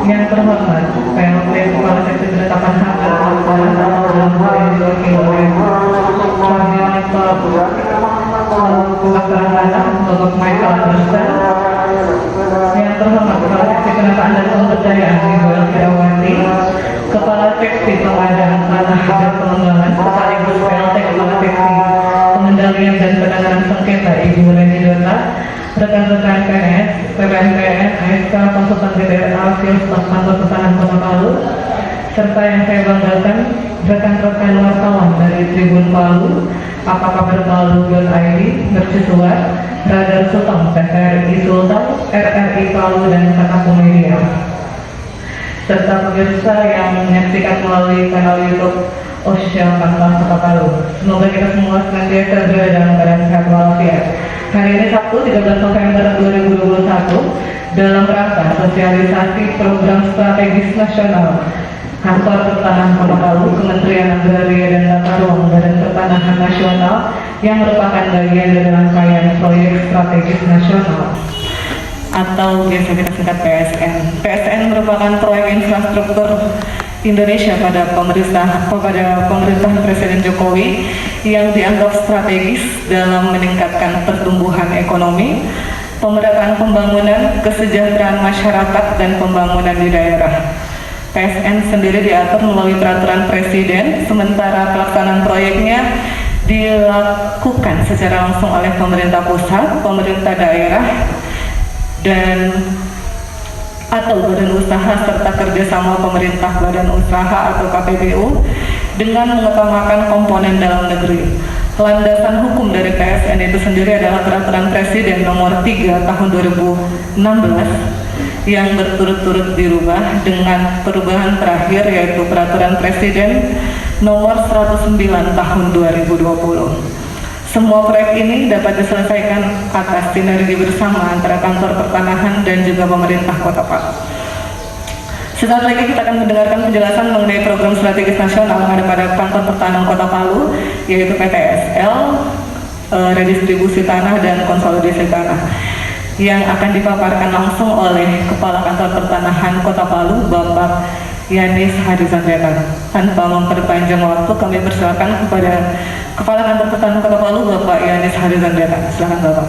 Yang terhormat, PLT Kepala Seksi Penetapan Hak dan Pelaporan atau dalam hal yang diwakili oleh Koordinator Pelaksanaan Bapak Michael Anderson. Yang terhormat, Kepala Seksi Penataan dan Pemberdayaan Ibu Elvira, Kepala Seksi Pengadaan Tanah dan Pengembangan sekaligus PLT Kepala Seksi Pengendalian dan Penanganan Sengketa Ibu Leni Dota, rekan-rekan PNS, PPNPN, ASK, konsultan BPRA, staf kantor pertahanan Kota Palu, serta yang saya banggakan, rekan-rekan wartawan dari Tribun Palu, Apa Kabar Palu.id, Mercusuar, Radar Sultan, TVRI Sultan, RRI Palu, dan Kataku Media, serta pemirsa yang menyaksikan melalui kanal YouTube Osya Pantang Kota Palu. Semoga kita semua senantiasa berada dalam keadaan sehat walafiat. Hari ini Sabtu 13 November 2021 dalam rangka sosialisasi program strategis nasional Kantor Pertanahan Kota Palu, Kementerian Agraria dan Tata Ruang Badan Pertanahan Nasional yang merupakan bagian dari rangkaian proyek strategis nasional atau biasa kita singkat PSN. PSN merupakan proyek infrastruktur Indonesia pada pemerintahan Presiden Jokowi yang dianggap strategis dalam meningkatkan pertumbuhan ekonomi, pemerataan pembangunan, kesejahteraan masyarakat, dan pembangunan di daerah. PSN sendiri diatur melalui peraturan Presiden, sementara pelaksanaan proyeknya dilakukan secara langsung oleh pemerintah pusat, pemerintah daerah, dan atau badan usaha serta kerjasama pemerintah badan usaha atau KPBU dengan mengutamakan komponen dalam negeri. Landasan hukum dari PSN itu sendiri adalah Peraturan Presiden Nomor 3 Tahun 2016 yang berturut-turut dirubah dengan perubahan terakhir yaitu Peraturan Presiden Nomor 109 Tahun 2020. Semua proyek ini dapat diselesaikan atas sinergi bersama antara Kantor Pertanahan dan juga pemerintah Kota Palu. Sesaat lagi kita akan mendengarkan penjelasan mengenai program strategis nasional yang ada pada Kantor Pertanahan Kota Palu, yaitu PTSL, redistribusi tanah dan konsolidasi tanah, yang akan dipaparkan langsung oleh Kepala Kantor Pertanahan Kota Palu, Bapak Yanis Harizandetan. Tanpa memperpanjang waktu, kami persilakan kepada Kepala Kantor Pertanahan Kota Palu, Bapak Yanis Harizandetan. Silakan Bapak.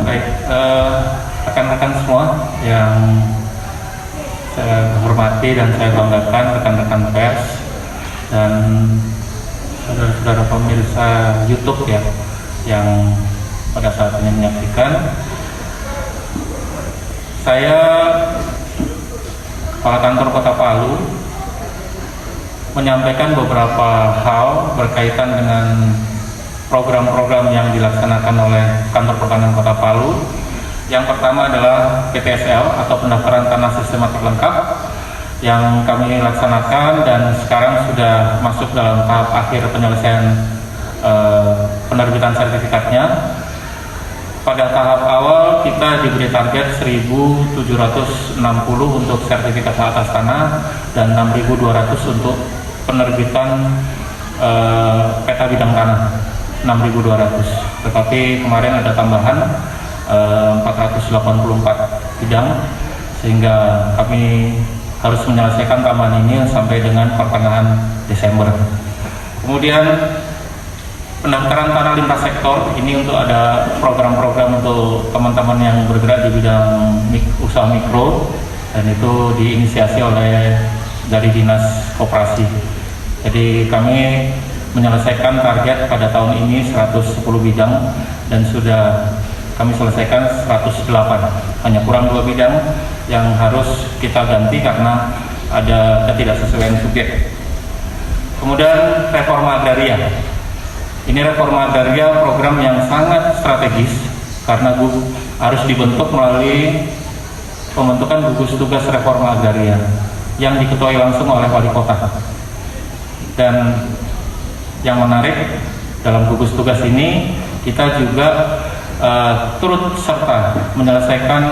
Baik, rekan-rekan semua yang saya hormati dan saya banggakan, rekan-rekan pers dan saudara-saudara pemirsa YouTube ya, yang pada saat ini menyaksikan. Saya Kepala Kantor Kota Palu menyampaikan beberapa hal berkaitan dengan program-program yang dilaksanakan oleh Kantor Pertanahan Kota Palu. Yang pertama adalah PTSL atau pendaftaran tanah sistematik lengkap yang kami laksanakan dan sekarang sudah masuk dalam tahap akhir penyelesaian penerbitan sertifikatnya. Pada tahap awal kita diberi target 1.760 untuk sertifikat hak atas tanah dan 6.200 untuk penerbitan peta bidang tanah 6.200. Tetapi kemarin ada tambahan 484 bidang sehingga kami harus menyelesaikan tambahan ini sampai dengan pertengahan Desember. Kemudian pendaftaran tanah lintas sektor ini untuk ada program-program untuk teman-teman yang bergerak di bidang usaha mikro dan itu diinisiasi oleh dari Dinas Koperasi. Jadi kami menyelesaikan target pada tahun ini 110 bidang dan sudah kami selesaikan 108. Hanya kurang 2 bidang yang harus kita ganti karena ada ketidaksesuaian subjek. Kemudian reforma agraria. Ini reforma agraria program yang sangat strategis karena harus dibentuk melalui pembentukan gugus tugas reforma agraria yang diketuai langsung oleh wali kota. Dan yang menarik dalam gugus tugas ini kita juga turut serta menyelesaikan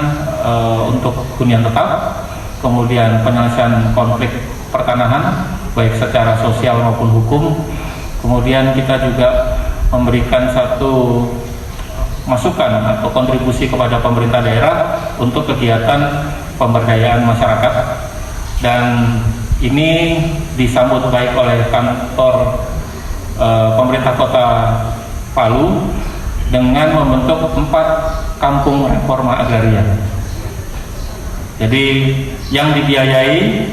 untuk hunian tetap, kemudian penyelesaian konflik pertanahan baik secara sosial maupun hukum. Kemudian kita juga memberikan satu masukan atau kontribusi kepada pemerintah daerah untuk kegiatan pemberdayaan masyarakat, dan ini disambut baik oleh kantor pemerintah Kota Palu dengan membentuk 4 kampung reforma agraria. Jadi yang dibiayai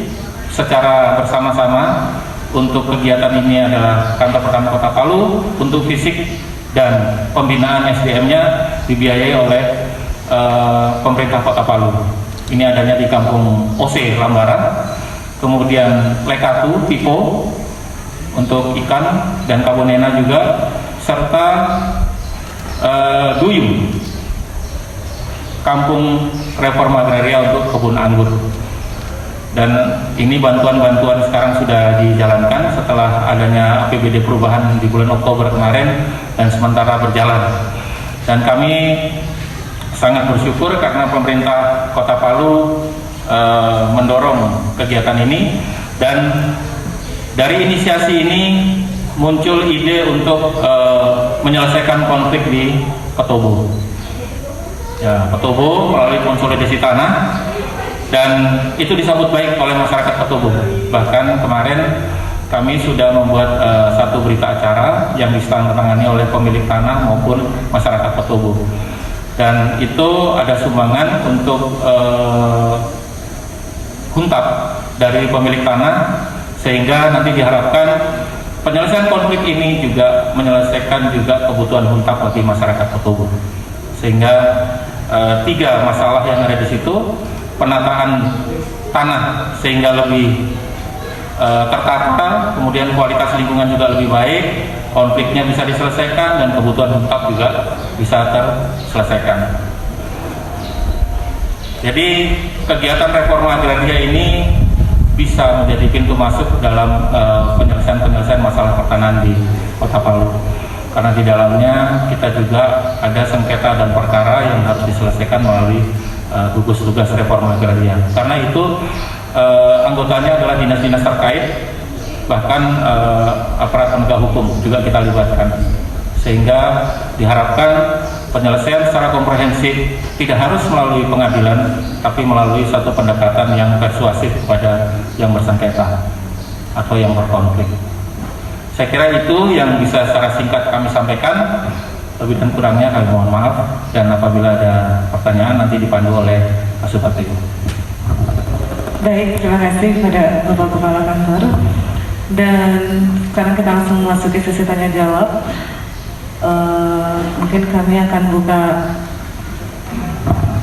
secara bersama-sama untuk kegiatan ini adalah kantor pertama Kota Palu, untuk fisik dan pembinaan SDM-nya dibiayai oleh pemerintah Kota Palu. Ini adanya di Kampung OC Lambaran, kemudian Lekatu Tipo untuk ikan dan Kabonena juga, serta Duyung Kampung Reforma Agraria untuk kebun anggur. Dan ini bantuan-bantuan sekarang sudah dijalankan setelah adanya APBD perubahan di bulan Oktober kemarin dan sementara berjalan. Dan kami sangat bersyukur karena pemerintah Kota Palu mendorong kegiatan ini, dan dari inisiasi ini muncul ide untuk menyelesaikan konflik di Petobo. Ya, Petobo melalui konsolidasi tanah, dan itu disambut baik oleh masyarakat Petobo. Bahkan kemarin kami sudah membuat satu berita acara yang ditandatangani oleh pemilik tanah maupun masyarakat Petobo, dan itu ada sumbangan untuk huntap dari pemilik tanah, sehingga nanti diharapkan penyelesaian konflik ini juga menyelesaikan juga kebutuhan huntap bagi masyarakat Petobo. Sehingga 3 masalah yang ada di situ: penataan tanah sehingga lebih tertata, kemudian kualitas lingkungan juga lebih baik, konfliknya bisa diselesaikan, dan kebutuhan huntap juga bisa terselesaikan. Jadi kegiatan reforma agraria ini bisa menjadi pintu masuk dalam penyelesaian masalah pertanahan di Kota Palu, karena di dalamnya kita juga ada sengketa dan perkara yang harus diselesaikan melalui gugus tugas reforma agraria. Karena itu anggotanya adalah dinas-dinas terkait, bahkan aparat penegak hukum juga kita libatkan, sehingga diharapkan penyelesaian secara komprehensif tidak harus melalui pengadilan, tapi melalui satu pendekatan yang persuasif kepada yang bersengketa atau yang berkonflik. Saya kira itu yang bisa secara singkat kami sampaikan. Lebih dan kurangnya kami mohon maaf, dan apabila ada pertanyaan nanti dipandu oleh Kasubagti. Baik, terima kasih pada Bapak Kepala Kantor. Dan sekarang kita langsung memasuki sesi tanya jawab. Mungkin kami akan buka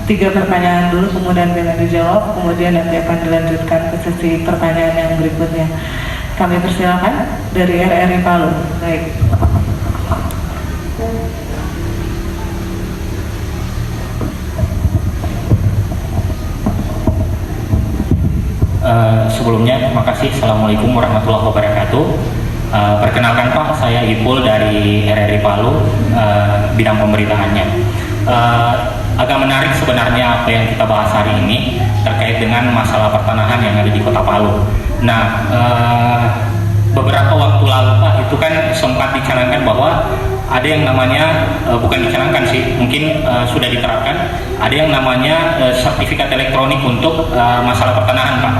3 pertanyaan dulu, kemudian dengan dijawab, kemudian nanti akan dilanjutkan ke sesi pertanyaan yang berikutnya. Kami persilakan dari RRI Palu. Baik. Sebelumnya terima kasih. Assalamualaikum warahmatullahi wabarakatuh. Perkenalkan Pak, saya Ipul dari RRI Palu, bidang pemerintahannya. Agak menarik sebenarnya apa yang kita bahas hari ini terkait dengan masalah pertanahan yang ada di Kota Palu. Nah, beberapa waktu lalu Pak, itu kan sempat dicanangkan bahwa ada yang namanya, bukan dicanangkan sih, mungkin sudah diterapkan, ada yang namanya sertifikat elektronik untuk masalah pertanahan Pak.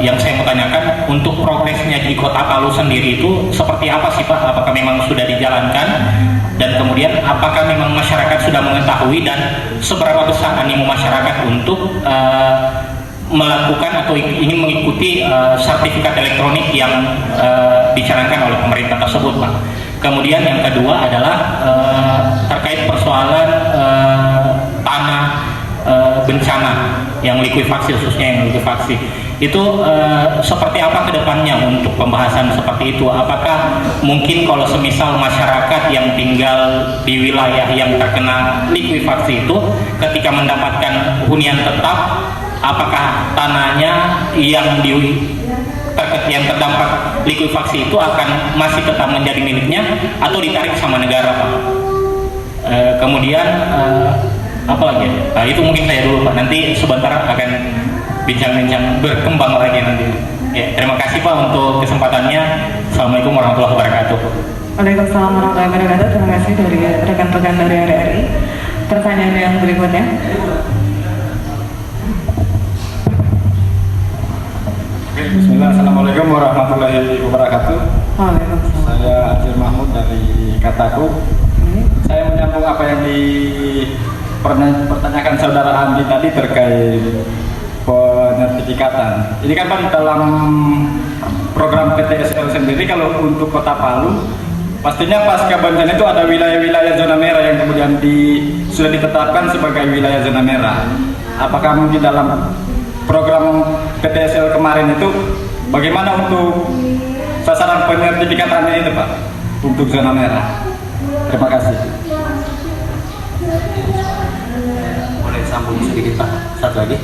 Yang saya mau tanyakan, untuk progresnya di Kota Palu sendiri itu seperti apa sih Pak? Apakah memang sudah dijalankan, dan kemudian apakah memang masyarakat sudah mengetahui, dan seberapa besar animo masyarakat untuk melakukan atau ingin mengikuti sertifikat elektronik yang dicanangkan oleh pemerintah tersebut Pak? Kemudian yang kedua adalah terkait persoalan tanah bencana yang likuifaksi, khususnya yang likuifaksi itu seperti apa kedepannya untuk pembahasan seperti itu? Apakah mungkin kalau semisal masyarakat yang tinggal di wilayah yang terkena likuifaksi itu ketika mendapatkan hunian tetap, apakah tanahnya yang terdampak likuifaksi itu akan masih tetap menjadi miliknya atau ditarik sama negara Pak? Kemudian apa lagi? Itu mungkin saya dulu Pak, nanti sebentar akan bincang-bincang berkembang lagi nanti. Ya, terima kasih Pak untuk kesempatannya. Assalamualaikum warahmatullahi wabarakatuh. Waalaikumsalam warahmatullahi wabarakatuh. Terima kasih dari rekan-rekan dari RRI. Pertanyaan yang berikutnya. Bismillah, Assalamualaikum warahmatullahi wabarakatuh. Waalaikumsalam. Saya Adil Mahmud dari Kataku. Saya menyambung apa yang dipertanyakan saudara Andi tadi terkait penyertifikatan. Ini kan Pak dalam program PTSL sendiri, kalau untuk Kota Palu, pastinya pasca bencana itu ada wilayah-wilayah zona merah yang kemudian sudah ditetapkan sebagai wilayah zona merah. Apakah mungkin dalam program PTSL kemarin itu bagaimana untuk sasaran penyertifikatannya itu Pak untuk zona merah? Terima kasih. Boleh sambung sedikit Pak, satu lagi.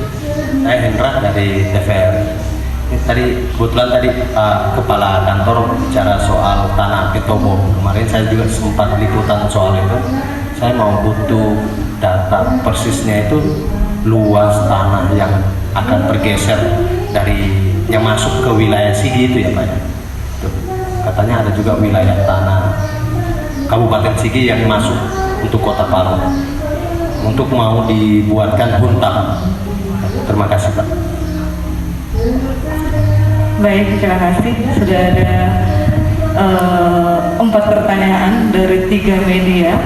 Saya Hendra dari TVRI. Ini tadi kebetulan tadi Kepala Kantor bicara soal tanah Petobo. Kemarin saya juga sempat liputan soal itu. Saya mau butuh data persisnya itu luas tanah yang akan bergeser dari yang masuk ke wilayah Sigi itu ya Pak. Tuh, katanya ada juga wilayah tanah Kabupaten Sigi yang masuk untuk Kota Palu untuk mau dibuatkan huntang. Terima kasih Pak. Baik, terima kasih. Sudah ada 4 pertanyaan dari 3 media.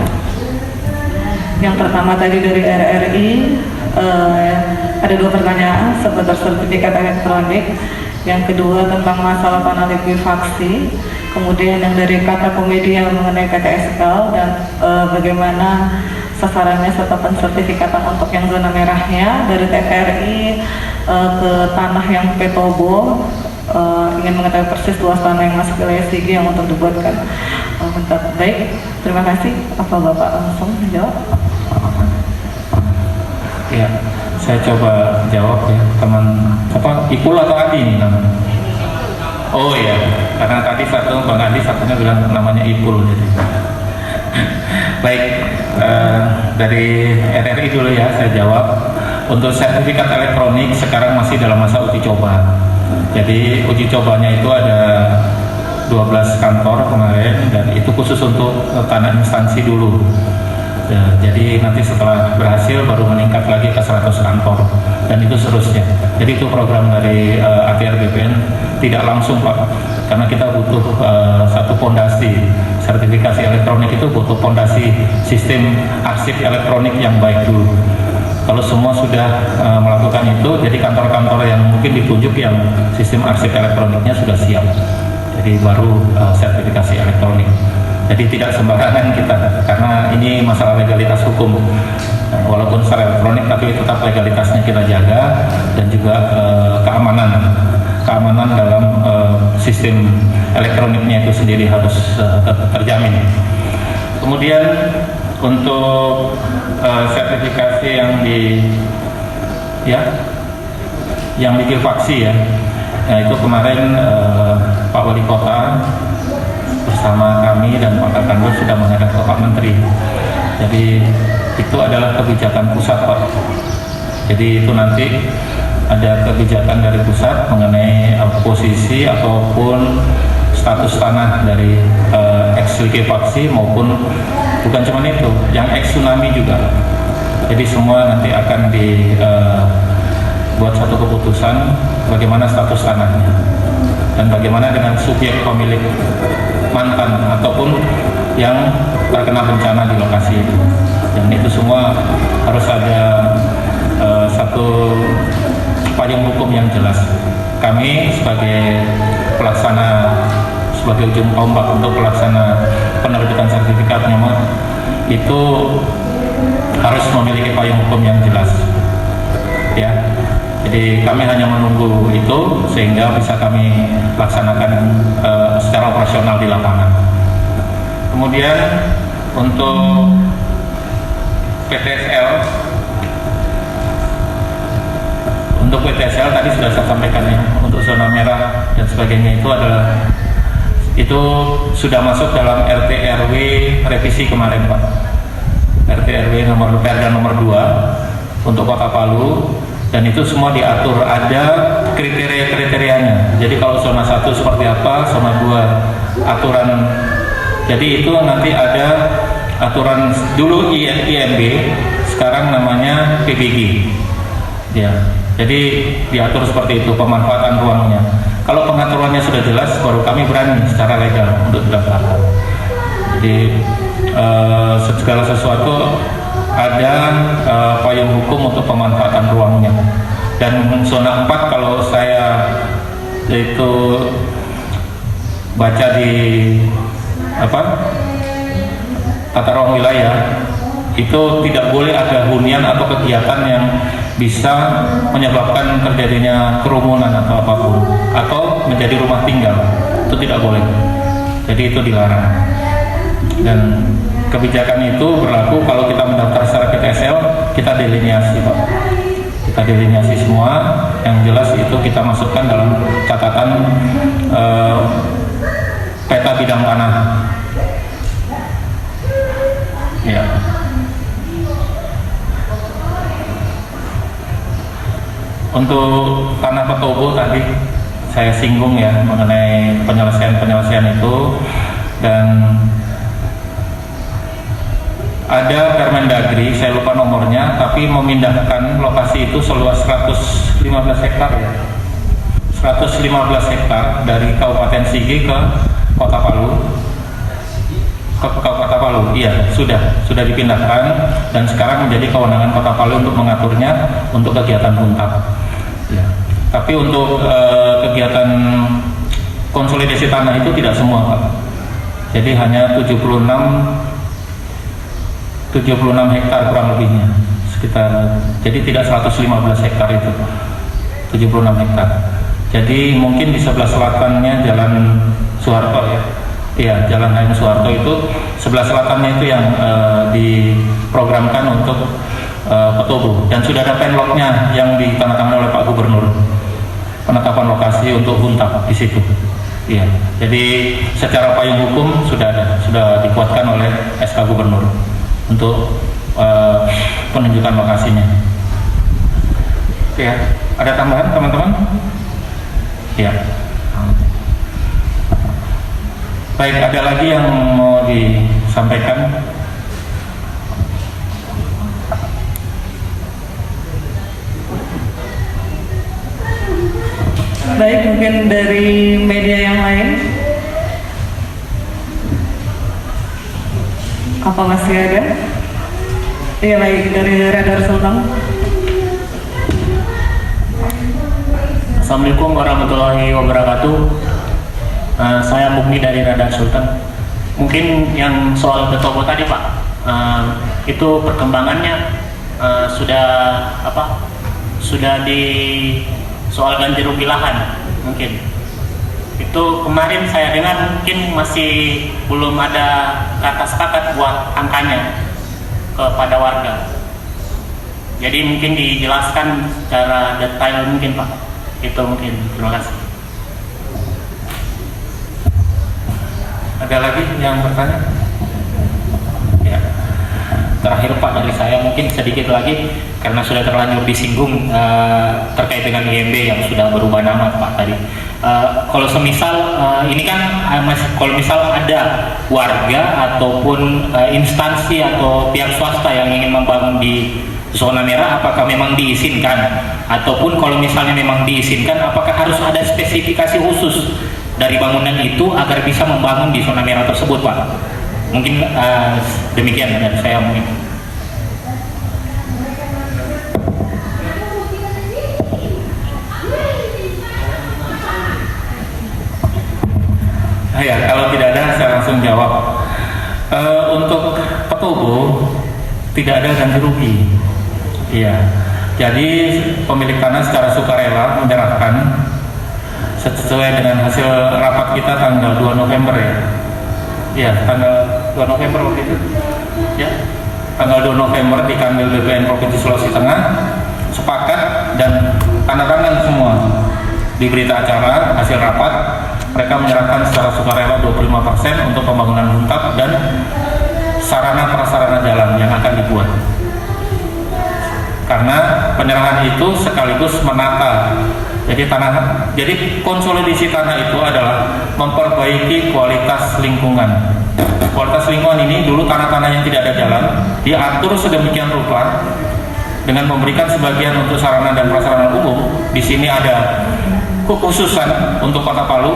Yang pertama tadi dari RRI, ada 2 pertanyaan seputar sertifikat elektronik. Yang kedua tentang masalah tanah likuifaksi. Kemudian yang dari Kata Komedia mengenai KTSL dan bagaimana sasarannya serta pensertifikatan untuk yang zona merahnya. Dari TVRI ke tanah yang Petobo, ingin mengetahui persis luas tanah yang masuk wilayah Sigi yang untuk dibuatkan. Baik, terima kasih. Apa Bapak langsung menjawab? Ya, saya coba jawab ya, teman apa Ipul atau Adi ini namanya? Oh iya, karena tadi Bang Adi satunya bilang namanya Ipul jadi. Baik, dari RRI dulu ya saya jawab. Untuk sertifikat elektronik sekarang masih dalam masa uji coba. Jadi uji cobanya itu ada 12 kantor kemarin dan itu khusus untuk tanah instansi dulu. Jadi nanti setelah berhasil baru meningkat lagi ke 100 kantor dan itu seterusnya. Jadi itu program dari ATR BPN tidak langsung Pak, karena kita butuh satu fondasi. Sertifikasi elektronik itu butuh fondasi sistem arsip elektronik yang baik dulu. Kalau semua sudah melakukan itu, jadi kantor-kantor yang mungkin ditunjuk yang sistem arsip elektroniknya sudah siap. Jadi baru sertifikasi elektronik. Jadi tidak sembarangan kita, karena ini masalah legalitas hukum. Walaupun secara elektronik, tapi tetap legalitasnya kita jaga dan juga keamanan dalam sistem elektroniknya itu sendiri harus terjamin. Kemudian untuk sertifikasi yang likuifaksi ya, nah itu kemarin Pak Wali Kota bersama kami dan Pak Kakandus sudah menghadap ke Pak Menteri. Jadi itu adalah kebijakan pusat Pak. Jadi itu nanti ada kebijakan dari pusat mengenai posisi ataupun status tanah dari ex likuifaksi maupun bukan cuma itu, yang ex tsunami juga. Jadi semua nanti akan dibuat satu keputusan bagaimana status tanahnya dan bagaimana dengan subjek pemilik mantan ataupun yang terkena bencana di lokasi itu. Dan itu semua harus ada satu payung hukum yang jelas. Kami sebagai pelaksana, sebagai ujung tombak untuk pelaksana penerbitan sertifikatnya itu harus memiliki payung hukum yang jelas ya. Jadi kami hanya menunggu itu sehingga bisa kami laksanakan secara operasional di lapangan. Kemudian untuk PTSL tadi sudah saya sampaikan ya, untuk zona merah dan sebagainya itu sudah masuk dalam RT RW revisi kemarin Pak. RT RW Perda nomor 2 untuk Kota Palu, dan itu semua diatur, ada kriteria-kriterianya. Jadi kalau zona 1 seperti apa, zona 2 aturan Jadi itu nanti ada aturan dulu IMB, sekarang namanya PBG. Ya, jadi diatur seperti itu pemanfaatan ruangnya. Kalau pengaturannya sudah jelas, baru kami berani secara legal untuk didaftarkan. Jadi segala sesuatu ada payung hukum untuk pemanfaatan ruangnya. Dan zona 4 kalau saya itu baca di tata ruang wilayah, itu tidak boleh ada hunian atau kegiatan yang bisa menyebabkan terjadinya kerumunan atau apapun, atau menjadi rumah tinggal, itu tidak boleh. Jadi itu dilarang. Dan kebijakan itu berlaku kalau kita mendaftar secara PTSL, kita deliniasi, Pak. Kita deliniasi semua, yang jelas itu kita masukkan dalam catatan peta bidang tanah. Ya. Untuk tanah Petobo tadi saya singgung ya mengenai penyelesaian itu, dan ada Permendagri, saya lupa nomornya, tapi memindahkan lokasi itu seluas 115 hektar ya. 115 hektar dari Kabupaten Sigi ke Kota Palu. Ke Kota Palu, iya, sudah dipindahkan, dan sekarang menjadi kewenangan Kota Palu untuk mengaturnya untuk kegiatan huntap. Ya. Tapi untuk kegiatan konsolidasi tanah itu tidak semua, Pak. Jadi hanya 76 hektar kurang lebihnya, sekitar. Jadi tidak 115 hektar itu, 76 hektar. Jadi mungkin di sebelah selatannya Jalan Soeharto ya. Iya, Jalan Hayam Soeharto itu sebelah selatannya itu yang diprogramkan untuk Petobo, dan sudah ada penlognya yang ditandatangani oleh Pak Gubernur, penetapan lokasi untuk huntap di situ. Iya, jadi secara payung hukum sudah ada, sudah dikuatkan oleh SK Gubernur untuk penunjukan lokasinya. Ya, ada tambahan teman-teman? Ya. Baik, ada lagi yang mau disampaikan? Baik, mungkin dari media yang lain. Apa masih ada? Iya, baik, dari Radar Sultan. Assalamualaikum warahmatullahi wabarakatuh. Saya Mukni dari Radar Sultan. Mungkin yang soal Petobo tadi, Pak, itu perkembangannya sudah di soal ganti rugi lahan. Mungkin itu kemarin saya dengar mungkin masih belum ada kata sepakat buat angkanya kepada warga. Jadi mungkin dijelaskan secara detail mungkin, Pak. Itu mungkin. Terima kasih. Ada lagi yang bertanya? Ya. Terakhir, Pak, dari saya mungkin sedikit lagi karena sudah terlanjur disinggung terkait dengan IMB yang sudah berubah nama, Pak, tadi. Kalau semisal ini kan kalau misal ada warga ataupun instansi atau pihak swasta yang ingin membangun di zona merah, apakah memang diizinkan? Ataupun kalau misalnya memang diizinkan, apakah harus ada spesifikasi khusus dari bangunan itu agar bisa membangun di zona merah tersebut, Pak? Mungkin demikian dari saya mungkin. Ya, kalau tidak ada saya langsung jawab. Untuk Petobo tidak ada ganti rugi. Iya. Jadi pemilik tanah secara sukarela menyerahkan sesuai dengan hasil rapat kita tanggal 2 November ya. Iya, tanggal 2 November waktu itu. Ya. Tanggal 2 November di Kanwil BPN Provinsi Sulawesi Tengah sepakat dan tanda tangan semua di berita acara hasil rapat. Mereka menyerahkan secara sukarela 25% untuk pembangunan huntap dan sarana prasarana jalan yang akan dibuat. Karena penyerahan itu sekaligus menata. Jadi konsolidasi tanah itu adalah memperbaiki kualitas lingkungan. Kualitas lingkungan ini dulu tanah-tanah yang tidak ada jalan diatur sedemikian rupa dengan memberikan sebagian untuk sarana dan prasarana umum. Di sini ada kekhususan untuk Kota Palu,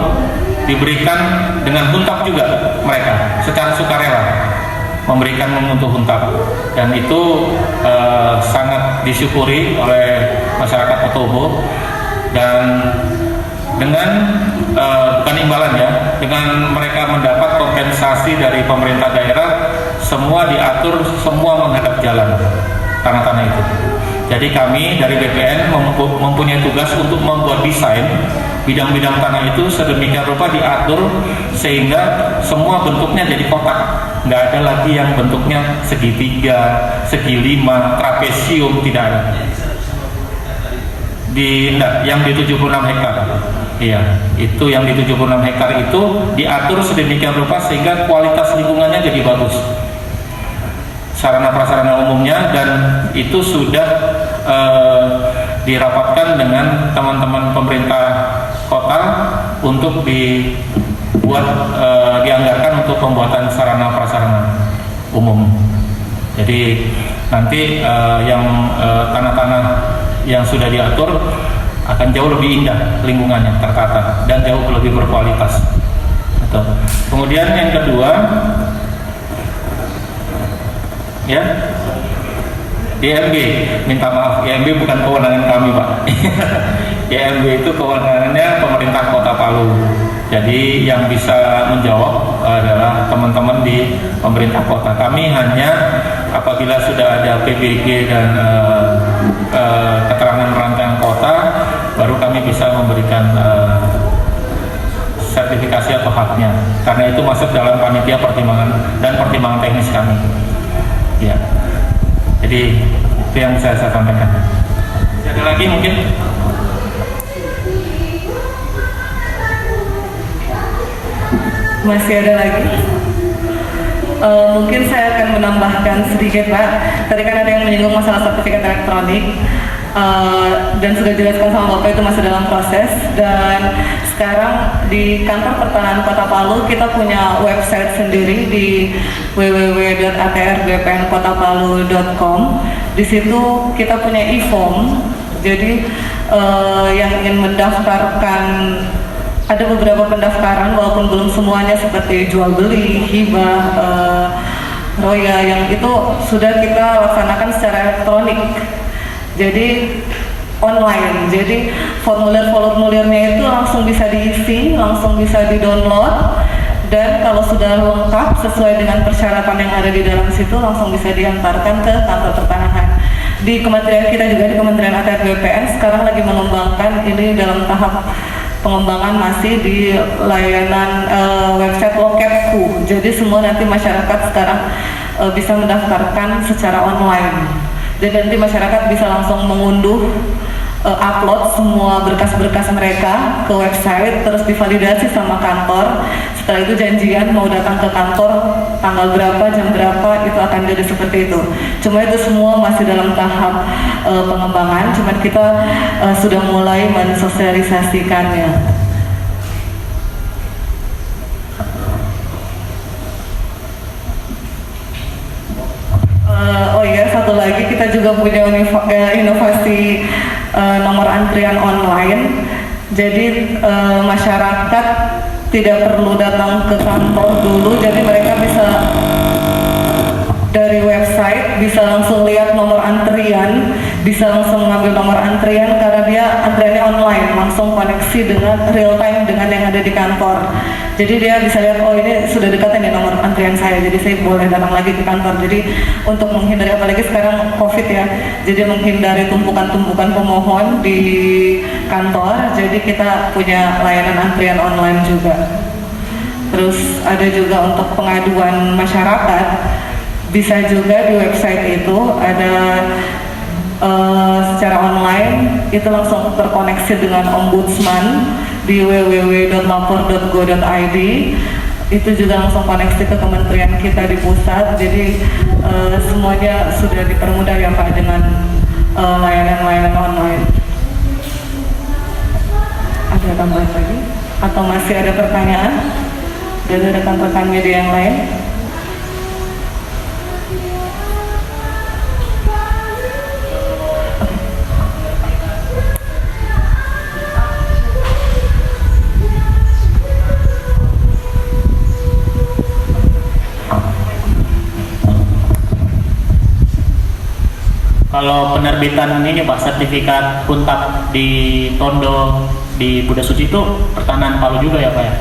diberikan dengan huntap juga mereka secara sukarela memberikan untuk huntap, dan itu sangat disyukuri oleh masyarakat Otobo. Dan dengan bukan imbalan ya, dengan mereka mendapat kompensasi dari pemerintah daerah, semua diatur, semua menghadap jalan tanah-tanah itu. Jadi kami dari BPN mempunyai tugas untuk membuat desain bidang-bidang tanah itu sedemikian rupa diatur sehingga semua bentuknya jadi kotak, nggak ada lagi yang bentuknya segitiga, segi lima, trapesium, tidak ada. Yang di 76 hektar. Iya, itu yang di 76 hektar itu diatur sedemikian rupa sehingga kualitas lingkungannya jadi bagus. Sarana prasarana umumnya, dan itu sudah dirapatkan dengan teman-teman pemerintah kota untuk dianggarkan untuk pembuatan sarana prasarana umum. Jadi nanti yang tanah-tanah yang sudah diatur akan jauh lebih indah lingkungannya, tertata dan jauh lebih berkualitas. Kemudian yang kedua, ya, IMB, minta maaf, IMB bukan kewenangan kami Pak. IMB itu kewenangannya pemerintah Kota Palu. Jadi yang bisa menjawab adalah teman-teman di pemerintah kota. Kami hanya apabila sudah ada PBG dan keterangan rancangan kota, baru kami bisa memberikan sertifikasi atau haknya. Karena itu masuk dalam panitia pertimbangan dan pertimbangan teknis kami. Ya. Jadi itu yang bisa saya sampaikan. Ada lagi mungkin? Masih ada lagi? Mungkin saya akan menambahkan sedikit Pak. Tadi kan ada yang menyinggung masalah sertifikat elektronik, dan sudah dijelaskan sama Bapak itu masih dalam proses. Dan sekarang di kantor pertanahan Kota Palu kita punya website sendiri di www.atrbpnkota-palu.com. Di situ kita punya e-form. Jadi yang ingin mendaftarkan, ada beberapa pendaftaran walaupun belum semuanya seperti jual beli, hibah, roya, yang itu sudah kita laksanakan secara elektronik. Jadi online. Jadi formulir-formulirnya itu langsung bisa diisi, langsung bisa di-download, dan kalau sudah lengkap sesuai dengan persyaratan yang ada di dalam situ langsung bisa diantarkan ke kantor pertanahan. Di kementerian kita juga, di Kementerian ATR BPN sekarang lagi mengembangkan ini dalam tahap pengembangan masih di layanan website Loketku. Jadi semua nanti masyarakat sekarang bisa mendaftarkan secara online. Dan nanti masyarakat bisa langsung mengunduh, upload semua berkas-berkas mereka ke website, terus divalidasi sama kantor. Setelah itu janjian mau datang ke kantor tanggal berapa, jam berapa, itu akan jadi seperti itu. Cuma itu semua masih dalam tahap pengembangan, cuman kita sudah mulai mensosialisasikannya. Oh iya, satu lagi kita juga punya inovasi nomor antrian online. Jadi masyarakat tidak perlu datang ke kantor dulu, jadi mereka bisa dari website bisa langsung lihat nomor antrian, bisa langsung mengambil nomor antrian karena dia antriannya online, langsung koneksi dengan real time dengan yang ada di kantor. Jadi dia bisa lihat, oh ini sudah dekat nih nomor antrian saya, jadi saya boleh datang lagi ke kantor. Jadi untuk menghindari, apalagi sekarang COVID ya, jadi menghindari tumpukan-tumpukan pemohon di kantor, jadi kita punya layanan antrian online juga. Terus ada juga untuk pengaduan masyarakat, bisa juga di website itu ada secara online, itu langsung terkoneksi dengan ombudsman di www.lapor.go.id. Itu juga langsung koneksi ke kementerian kita di pusat. Jadi semuanya sudah dipermudah ya Pak dengan layanan-layanan online. Ada tambahan lagi? Atau masih ada pertanyaan? dari rekan-rekan media yang lain. Kalau penerbitan ini Pak, sertifikat puntap di Tondo di Buddha Suci itu pertanahan Palu juga ya Pak ya?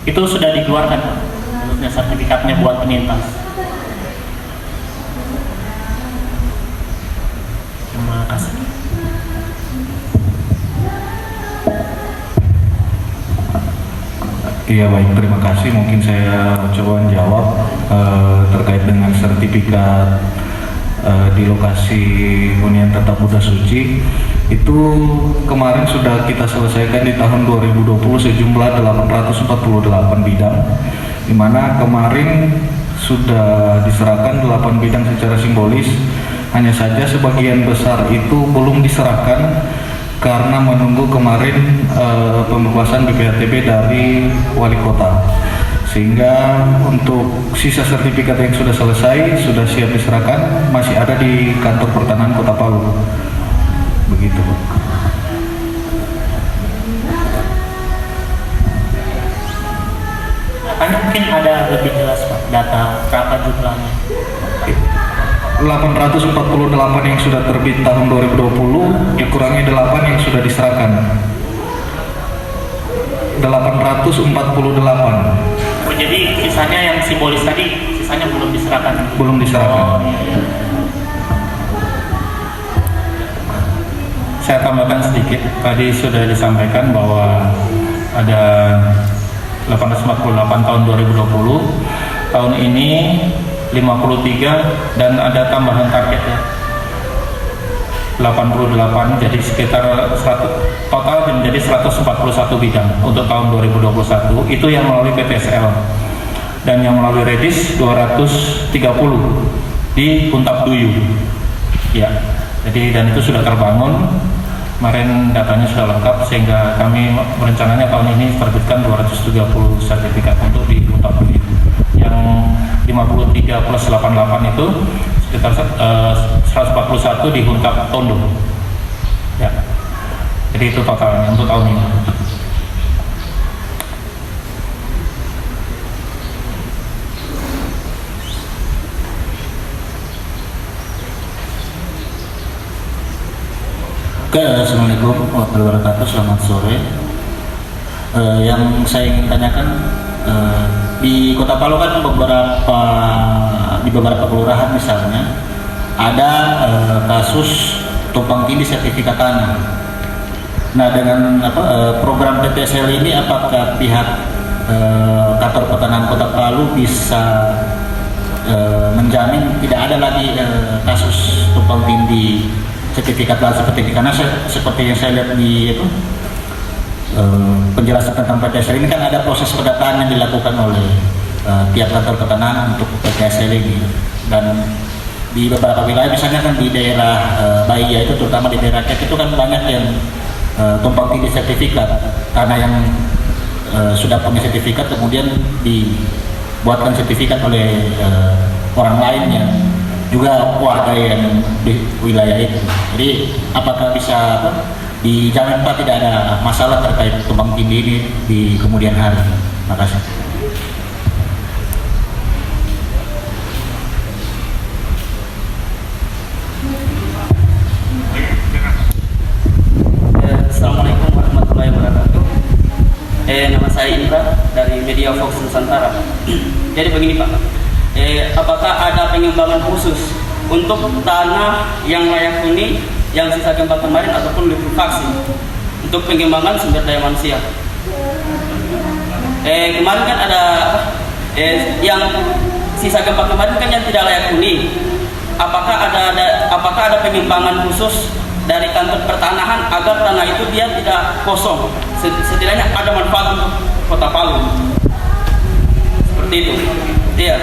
Itu sudah dikeluarkan Pak, maksudnya sertifikatnya buat penyintas. Terima kasih. Iya baik, terima kasih. Mungkin saya coba menjawab terkait dengan sertifikat di lokasi hunian tetap Buddha Suci. Itu kemarin sudah kita selesaikan di tahun 2020 sejumlah 848 bidang, di mana kemarin sudah diserahkan 8 bidang secara simbolis. Hanya saja sebagian besar itu belum diserahkan karena menunggu kemarin pembebasan BPHTB dari wali kota, sehingga untuk sisa sertifikat yang sudah selesai sudah siap diserahkan, masih ada di kantor pertanahan Kota Palu. Begitu Pak. Mungkin ada lebih jelas Pak data berapa jumlahnya? 848 yang sudah terbit tahun 2020 dikurangi 8 yang sudah diserahkan. 848. Oh, jadi sisanya yang simbolis tadi, sisanya belum diserahkan? Belum diserahkan. Oh, iya. Saya tambahkan sedikit, tadi sudah disampaikan bahwa ada 848 tahun 2020, tahun ini 53 dan ada tambahan target ya 88, jadi sekitar 100, total menjadi 141 bidang untuk tahun 2021. Itu yang melalui PTSL, dan yang melalui Redis 230 di Puntap Duyu ya. Jadi dan itu sudah terbangun, kemarin datanya sudah lengkap, sehingga kami merencananya tahun ini terbitkan 230 sertifikat untuk di Puntap Duyu. Yang 53 plus 88 itu sekitar 141 di Puntap Tondo ya. Jadi itu totalnya untuk tahun ini. Oke, Assalamualaikum warahmatullahi wabarakatuh. Selamat sore. Yang saya ingin tanyakan, di Kota Palu kan di beberapa kelurahan misalnya ada kasus tumpang tindih sertifikat tanah. Nah, dengan program PTSL ini, apakah pihak kantor pertanahan Kota Palu bisa menjamin tidak ada lagi kasus tumpang tindih sertifikat tanah seperti ini? Karena seperti yang saya lihat di penjelasan tentang PTSL ini kan ada proses pendataan yang dilakukan oleh tiap kantor pertanahan untuk PTSL ini, dan di beberapa wilayah misalnya kan di daerah Bahia itu, terutama di daerah Kek itu kan banyak yang tumpang tindih sertifikat karena yang sudah punya sertifikat kemudian dibuatkan sertifikat oleh orang lain yang juga warga yang di wilayah itu. Jadi apakah bisa dijamin Pak tidak ada masalah terkait tumpang tindih ini di kemudian hari? Terima kasih. Assalamualaikum warahmatullahi wabarakatuh. Nama saya Indra dari Media Fox Nusantara. Jadi begini Pak, apakah ada pengembangan khusus untuk tanah yang layak huni yang sisa gempa kemarin ataupun likuifaksi untuk pengembangan sumber daya manusia? Kemarin kan ada yang sisa gempa kemarin kan yang tidak layak huni. Apakah ada pengembangan khusus dari kantor pertanahan agar tanah itu dia tidak kosong, setidaknya ada manfaat untuk Kota Palu, seperti itu? Iya.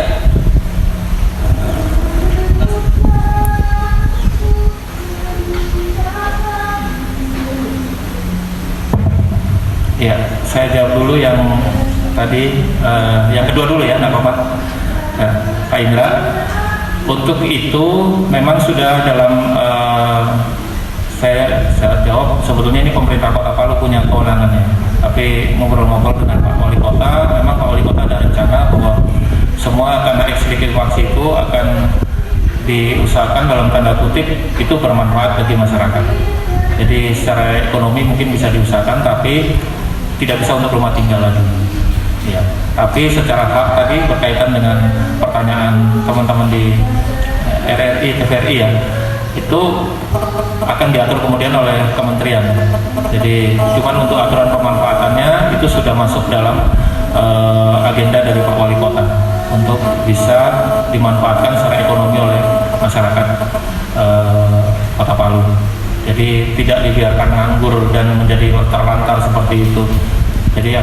Ya, saya jawab dulu yang tadi yang kedua dulu ya, nggak apa-apa. Nah, Pak Indra, untuk itu memang sudah dalam saya jawab, sebetulnya ini pemerintah Kota Palu punya kewenangannya. Tapi ngobrol-ngobrol dengan Pak Wali Kota, memang Pak Wali Kota ada rencana bahwa semua tanah ekslikuifaksi itu akan diusahakan dalam tanda kutip itu bermanfaat bagi masyarakat. Jadi secara ekonomi mungkin bisa diusahakan, tapi tidak bisa untuk rumah tinggal lagi. Ya. Tapi secara hak tadi berkaitan dengan pertanyaan teman-teman di RRI, TVRI ya, itu akan diatur kemudian oleh kementerian. Jadi cuman untuk aturan pemanfaatannya itu sudah masuk dalam agenda dari Pak Wali Kota untuk bisa dimanfaatkan secara ekonomi oleh masyarakat Kota Palu. Jadi tidak dibiarkan nganggur dan menjadi terlantar seperti itu. Jadi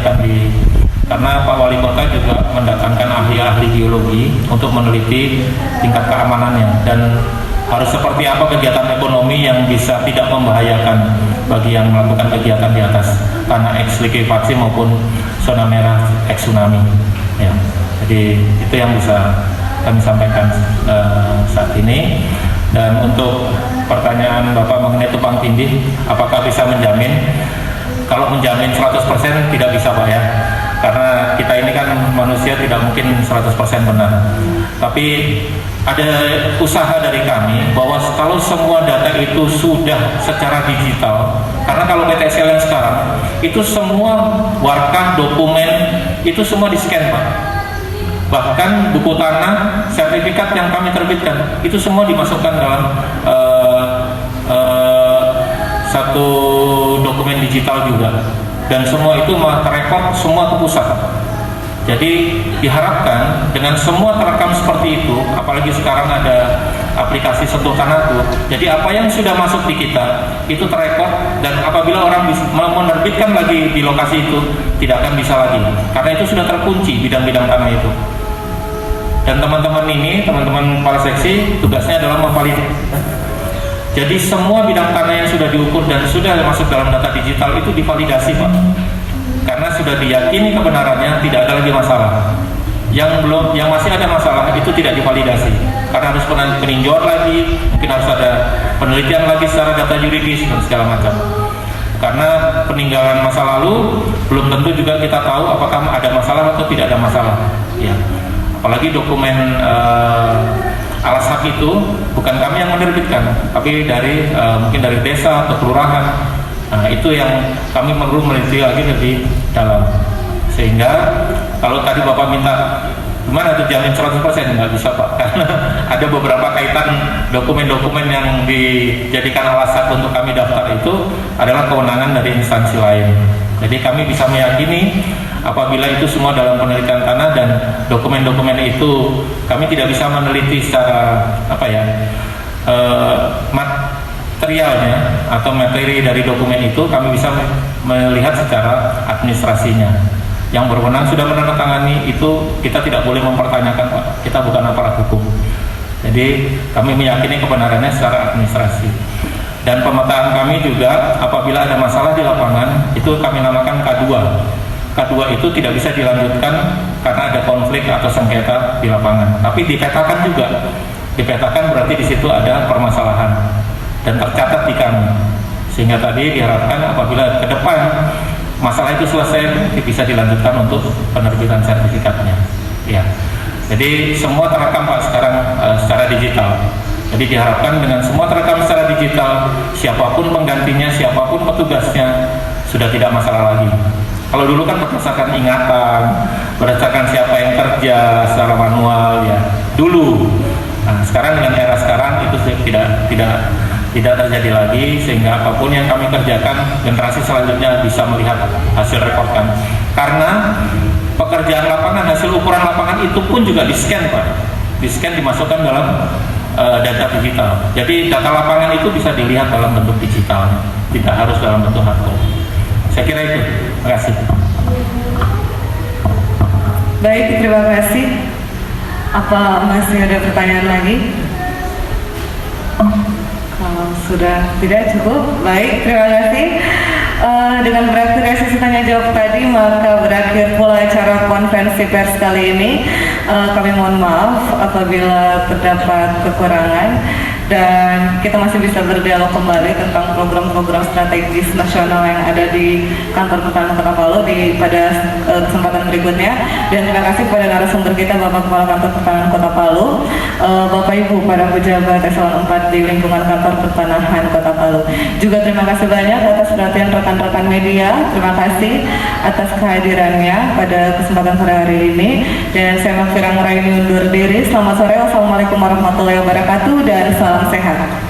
karena Pak Wali Kota juga mendatangkan ahli-ahli geologi untuk meneliti tingkat keamanannya dan harus seperti apa kegiatan ekonomi yang bisa tidak membahayakan bagi yang melakukan kegiatan di atas tanah ekslikuifaksi maupun zona merah eks tsunami. Ya. Jadi itu yang bisa kami sampaikan saat ini. Dan untuk pertanyaan Bapak mengenai tumpang tindih, apakah bisa menjamin? Kalau menjamin 100% tidak bisa Pak ya, karena kita ini kan manusia tidak mungkin 100% benar. Tapi ada usaha dari kami bahwa kalau semua data itu sudah secara digital, karena kalau PTSL yang sekarang itu semua warkah, dokumen itu semua di-scan Pak. Bahkan buku tanah, sertifikat yang kami terbitkan itu semua dimasukkan dalam satu dokumen digital juga, dan semua itu terekod semua ke pusat. Jadi diharapkan dengan semua terekam seperti itu, apalagi sekarang ada aplikasi sentuh tanahku, jadi apa yang sudah masuk di kita itu terekod, dan apabila orang mau menerbitkan lagi di lokasi itu tidak akan bisa lagi, karena itu sudah terkunci bidang-bidang tanah itu. Dan teman-teman ini, teman-teman kepala seksi, tugasnya adalah memvalidasi. Jadi semua bidang tanah yang sudah diukur dan sudah masuk dalam data digital itu divalidasi Pak. Karena sudah diyakini kebenarannya, tidak ada lagi masalah. Yang masih ada masalah itu tidak divalidasi. Karena harus peninjauan lagi, mungkin harus ada penelitian lagi secara data yuridis dan segala macam. Karena peninggalan masa lalu belum tentu juga kita tahu apakah ada masalah atau tidak ada masalah. Ya. Apalagi dokumen alas hak itu bukan kami yang menerbitkan, tapi mungkin dari desa atau kelurahan. Nah, itu yang kami perlu meneliti lagi lebih dalam. Sehingga kalau tadi Bapak minta gimana tuh jamin 100%, nggak bisa Pak, karena ada beberapa kaitan dokumen-dokumen yang dijadikan alas hak untuk kami daftar itu adalah kewenangan dari instansi lain. Jadi kami bisa meyakini apabila itu semua dalam penelitian tanah dan dokumen-dokumen itu kami tidak bisa meneliti secara materialnya atau materi dari dokumen itu, kami bisa melihat secara administrasinya. Yang berwenang sudah menandatangani itu kita tidak boleh mempertanyakan Pak, kita bukan aparat hukum. Jadi kami meyakini kebenarannya secara administrasi. Dan pemetaan kami juga apabila ada masalah di lapangan itu kami namakan K2. K2 itu tidak bisa dilanjutkan karena ada konflik atau sengketa di lapangan. Tapi dipetakan juga. Dipetakan berarti di situ ada permasalahan dan tercatat di kami. Sehingga tadi diharapkan apabila ke depan masalah itu selesai bisa dilanjutkan untuk penerbitan sertifikatnya. Ya. Jadi semua terekam Pak sekarang secara digital. Jadi diharapkan dengan semua terekam secara digital, siapapun penggantinya, siapapun petugasnya, sudah tidak masalah lagi. Kalau dulu kan berdasarkan ingatan, berdasarkan siapa yang kerja secara manual ya. Dulu. Nah, sekarang dengan era sekarang itu tidak terjadi lagi, sehingga apapun yang kami kerjakan, generasi selanjutnya bisa melihat hasil rekordan. Karena pekerjaan lapangan, hasil ukuran lapangan itu pun juga di-scan Pak. Di-scan dimasukkan dalam data digital. Jadi data lapangan itu bisa dilihat dalam bentuk digitalnya, tidak harus dalam bentuk hardcopy. Saya kira itu. Terima kasih. Baik, terima kasih. Apa masih ada pertanyaan lagi? Kalau sudah tidak cukup, baik, terima kasih. Dengan berakhirnya sesi tanya jawab tadi, maka berakhir pula acara konferensi pers kali ini. Kami mohon maaf apabila terdapat kekurangan, dan kita masih bisa berdialog kembali tentang program-program strategis nasional yang ada di Kantor Pertahanan Kota Palu pada kesempatan berikutnya. Dan terima kasih kepada narasumber kita, Bapak Kepala Kantor Pertahanan Kota Palu, Bapak Ibu para pejabat eselon 4 di lingkungan Kantor Pertanahan Kota Palu. Juga terima kasih banyak atas perhatian rekan-rekan media. Terima kasih atas kehadirannya pada kesempatan sore hari ini. Dan saya Mafira Nguraini undur diri. Selamat sore, wassalamualaikum warahmatullahi wabarakatuh, dan salam sehat.